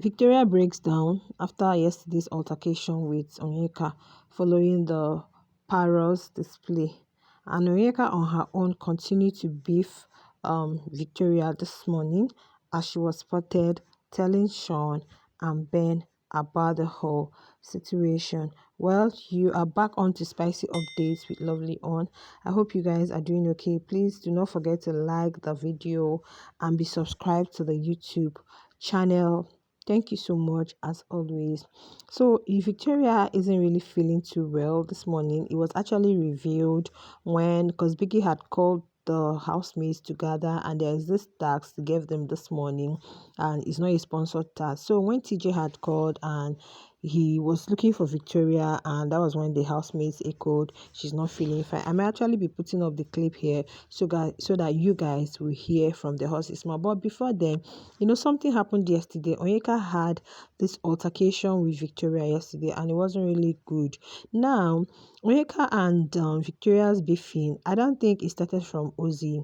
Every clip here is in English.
Victoria breaks down after yesterday's altercation with Onyeka following the parrot's display. And Onyeka on her own continued to beef Victoria this morning as she was spotted telling Shaun and Ben about the whole situation. Well, you are back on to spicy updates with Lovely on. I hope you guys are doing okay. Please do not forget to like the video and be subscribed to the YouTube channel. Thank you so much as always. So if Victoria isn't really feeling too well this morning, it was actually revealed when, because Biggie had called the housemates together and there is this task to give them this morning and it's not a sponsored task. So when TJ had called and he was looking for Victoria, and that was when the housemates echoed she's not feeling fine. I may actually be putting up the clip here so that you guys will hear from the horse's mouth. But before then, something happened yesterday. Onyeka had this altercation with Victoria yesterday and it wasn't really good. Now Onyeka and Victoria's beefing, I don't think it started from Ozzy.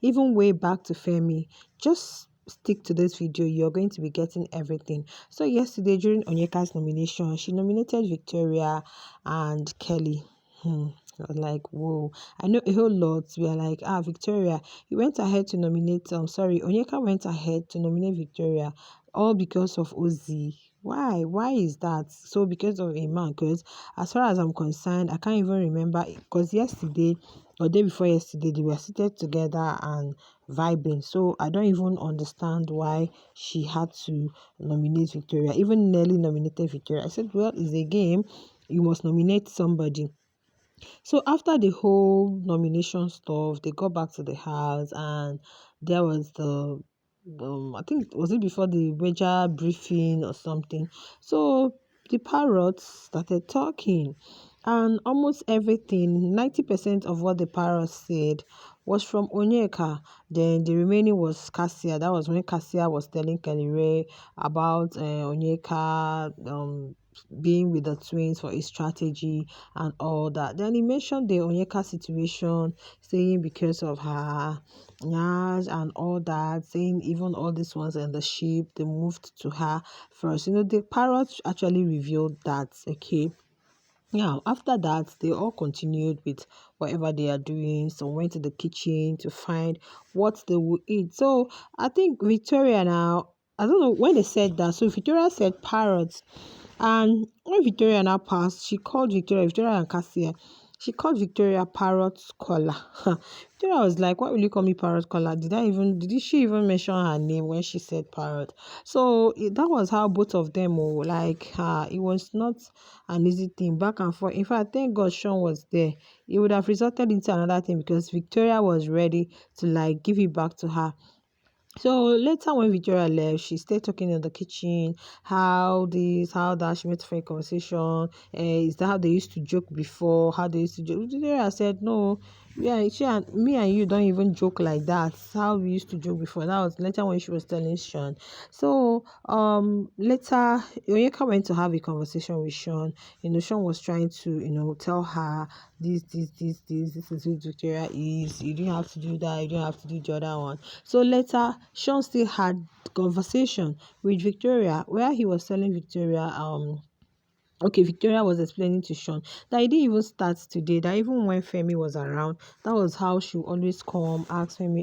Even way back to Femi. Just stick to this video, you're going to be getting everything. So yesterday during Onyeka's nomination, she nominated Victoria and Kelly. I was like, whoa. I know a whole lot. We are like, Victoria, you went ahead to nominate, Onyeka went ahead to nominate Victoria, all because of Ozzy. Why is that? So because of a man? Because as far as I'm concerned, I can't even remember, because yesterday or day before yesterday they were seated together and vibing. So I don't even understand why she had to nominate Victoria. Even Nelly nominated Victoria. I said, well, it's a game, you must nominate somebody. So after the whole nomination stuff, they got back to the house and there was the I think, was it before the major briefing or something? So the parrots started talking and almost everything, 90% of what the parrot said was from Onyeka. Then the remaining was Cassia. That was when Cassia was telling Kelly Ray about Onyeka being with the twins for his strategy and all that. Then he mentioned the Onyeka situation, saying because of her Nyash and all that, saying even all these ones in the ship, they moved to her first. The parrot actually revealed that, okay. Yeah, after that, they all continued with whatever they are doing. Some went to the kitchen to find what they would eat. So I think Victoria now, I don't know when they said that. So Victoria said parrots. And when Victoria now passed, she called Victoria and Cassia. She called Victoria parrot collar. Victoria was like, "Why will you call me parrot collar? Did she even mention her name when she said parrot?" So that was how both of them were like, it was not an easy thing, back and forth. In fact, thank God Shaun was there. It would have resulted into another thing because Victoria was ready to like give it back to her. So later when Victoria left, she stayed talking in the kitchen, how this, how that, she met for a conversation. Is that how they used to joke before? How they used to joke? Victoria said, no, yeah, me and you don't even joke like that. That's how we used to joke before. That was later when she was telling Shaun. So later Onyeka went to have a conversation with Shaun. Shaun was trying to, tell her this is who Victoria is. You didn't have to do that, you don't have to do the other one. So later, Shaun still had conversation with Victoria where he was telling Victoria, okay, Victoria was explaining to Shaun that it didn't even start today, that even when Femi was around, that was how she would always come, ask Femi,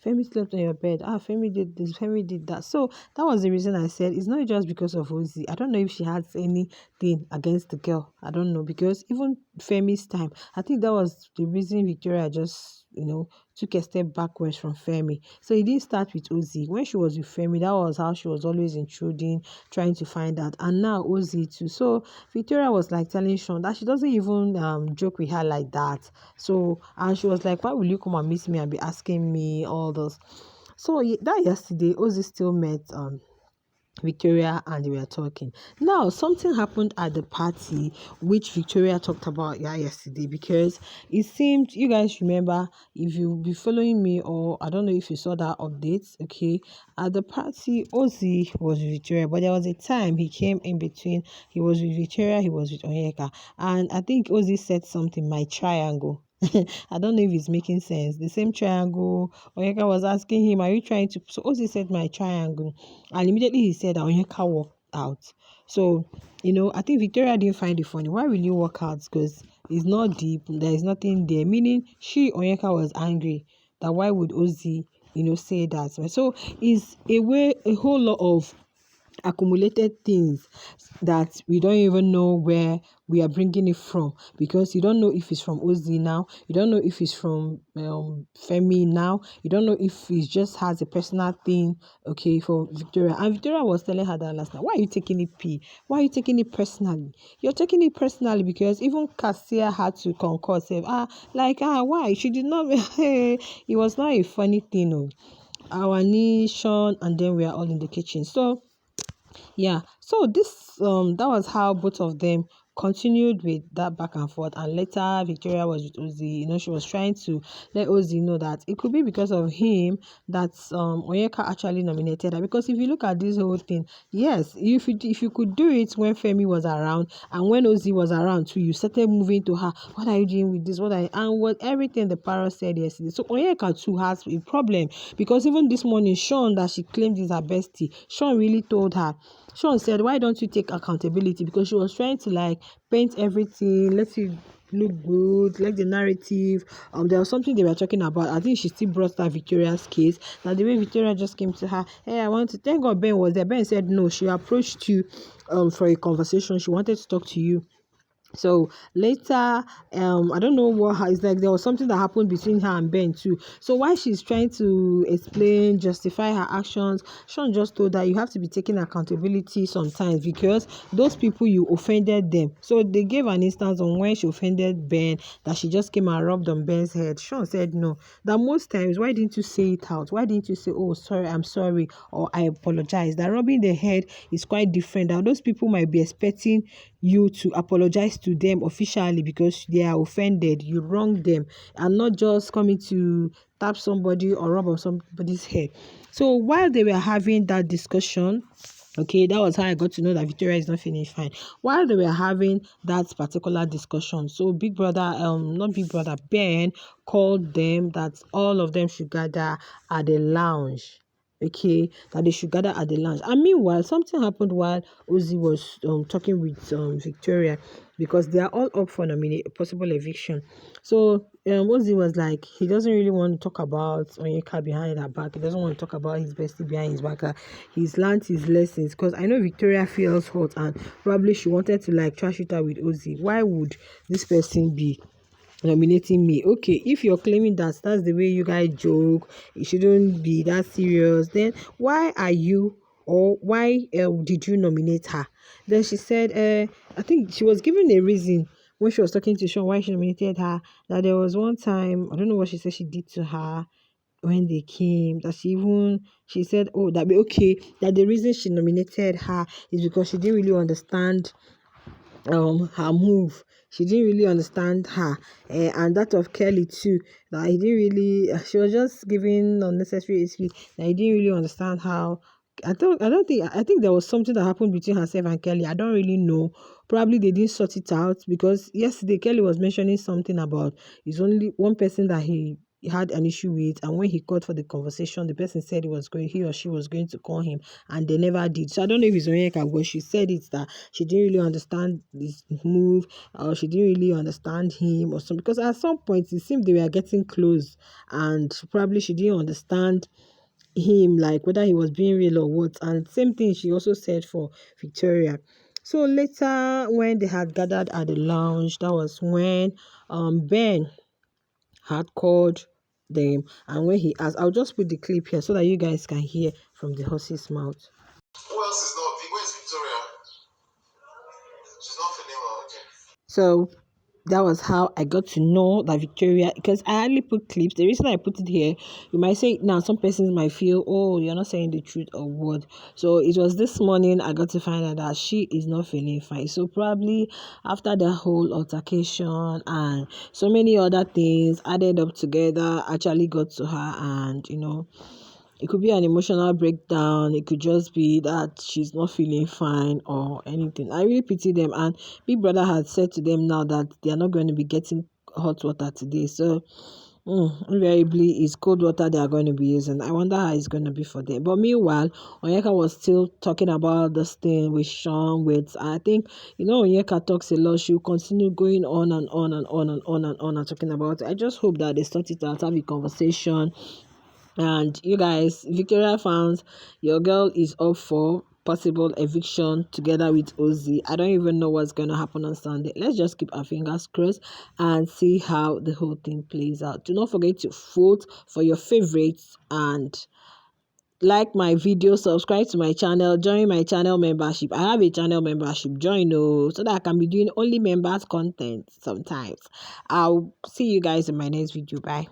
Femi slept on your bed, Femi did this, Femi did that. So that was the reason I said it's not just because of Ozzy. I don't know if she has anything against the girl. I don't know, because even Femi's time, I think that was the reason Victoria just, took a step backwards from Femi. So it didn't start with Ozzy. When she was with Femi, that was how she was always intruding, trying to find out. And now Ozzy too. So Victoria was like telling Shaun that she doesn't even joke with her like that. So, and she was like, why will you come and miss me and be asking me all this? So that yesterday, Ozzy still met Victoria and they were talking. Now, something happened at the party which Victoria talked about yesterday, because it seemed, you guys remember, if you be following me, or I don't know if you saw that update, okay, at the party, Ozzy was with Victoria, but there was a time he came in between. He was with Victoria, he was with Onyeka, and I think Ozzy said something, my triangle. I don't know if it's making sense. The same triangle. Onyeka was asking him, "Are you trying to?" So Ozzy said, "My triangle," and immediately he said that Onyeka walked out. So I think Victoria didn't find it funny. Why will you walk out? Because it's not deep. There is nothing there. Meaning, Onyeka was angry. That why would Ozzy, say that? So it's a whole lot of accumulated things that we don't even know where we are bringing it from, because you don't know if it's from Ozzy now, you don't know if it's from Femi now, you don't know if he just has a personal thing, okay, for Victoria. And Victoria was telling her that last night, why are you taking it why are you taking it personally? You're taking it personally because even Cassia had to concur, say, why she did not it was not a funny thing. Our niece, Shaun, and then we are all in the kitchen. So yeah, so this that was how both of them continued with that back and forth, and later Victoria was with Ozzy. She was trying to let Ozzy know that it could be because of him that Onyeka actually nominated her. Because if you look at this whole thing, yes, if you could do it when Femi was around and when Ozzy was around too, you started moving to her. What are you doing with this? And what everything the parrot said yesterday. So Onyeka too has a problem, because even this morning, Shaun, that she claimed is her bestie, Shaun really told her. Shaun said, why don't you take accountability? Because she was trying to paint everything, let it look good, like the narrative. There was something they were talking about. I think she still brought that Victoria's case. Now the way Victoria just came to her, hey, I want to thank God Ben was there. Ben said no, she approached you for a conversation. She wanted to talk to you. So later, I don't know it's like there was something that happened between her and Ben too. So while she's trying to explain, justify her actions, Shaun just told her you have to be taking accountability sometimes, because those people, you offended them. So they gave an instance on when she offended Ben, that she just came and rubbed on Ben's head. Shaun said no, that most times, why didn't you say it out? Why didn't you say, oh sorry, I'm sorry, or I apologize? That rubbing the head is quite different. That those people might be expecting you to apologize to them officially because they are offended, you wronged them, and not just coming to tap somebody or rub on somebody's head. So while they were having that discussion, okay, that was how I got to know that Victoria is not feeling fine. While they were having that particular discussion, so Big Brother, not Big Brother, Ben called them that all of them should gather at the lounge. Okay, that they should gather at the lounge. And meanwhile, something happened while Ozzy was talking with Victoria, because they are all up for possible eviction. So Ozzy was like, he doesn't really want to talk about Onyeka behind her back. He doesn't want to talk about his bestie behind his back. He's learned his lessons, because I know Victoria feels hot and probably she wanted to trash it out with Ozzy. Why would this person be nominating me? Okay, if you're claiming that that's the way you guys joke, it shouldn't be that serious, then why are you, or why did you nominate her? Then she said, I think she was given a reason when she was talking to Shaun why she nominated her, that there was one time, I don't know what she said she did to her when they came, that she said, oh, that be okay, that the reason she nominated her is because she didn't really understand her move. She didn't really understand her, and that of Kelly too, that he didn't really she was just giving unnecessary excuse, that he didn't really understand how. I think there was something that happened between herself and Kelly. I don't really know. Probably they didn't sort it out, because yesterday Kelly was mentioning something about it's only one person that he had an issue with, and when he called for the conversation, the person said he or she was going to call him, and they never did. So I don't know if it's Onyeka, but she said it that she didn't really understand this move, or she didn't really understand him or something, because at some point it seemed they were getting close, and probably she didn't understand him, like whether he was being real or what. And same thing she also said for Victoria. So later, when they had gathered at the lounge, that was when Ben had called them, and when he asked, I'll just put the clip here so that you guys can hear from the horse's mouth. Who else is not? Where's Victoria? She's not feeling well. Okay. So that was how I got to know that Victoria, because I hardly put clips. The reason I put it here, you might say now some persons might feel, oh, you're not saying the truth or what. So it was this morning I got to find out that she is not feeling fine. So probably after the whole altercation and so many other things added up together actually got to her, and it could be an emotional breakdown. It could just be that she's not feeling fine or anything. I really pity them. And Big Brother had said to them now that they are not going to be getting hot water today. So invariably it's cold water they are going to be using. I wonder how it's going to be for them. But meanwhile, Onyeka was still talking about this thing with Shaun. With, I think, Onyeka talks a lot. She'll continue going on and on and on and on and on and talking about it. I just hope that they sort it out, have a conversation. And you guys, Victoria fans, your girl is up for possible eviction together with Ozzy. I don't even know what's going to happen on Sunday. Let's just keep our fingers crossed and see how the whole thing plays out. Do not forget to vote for your favorites and like my video, subscribe to my channel, join my channel membership. I have a channel membership, join so that I can be doing only members content sometimes. I'll see you guys in my next video. Bye.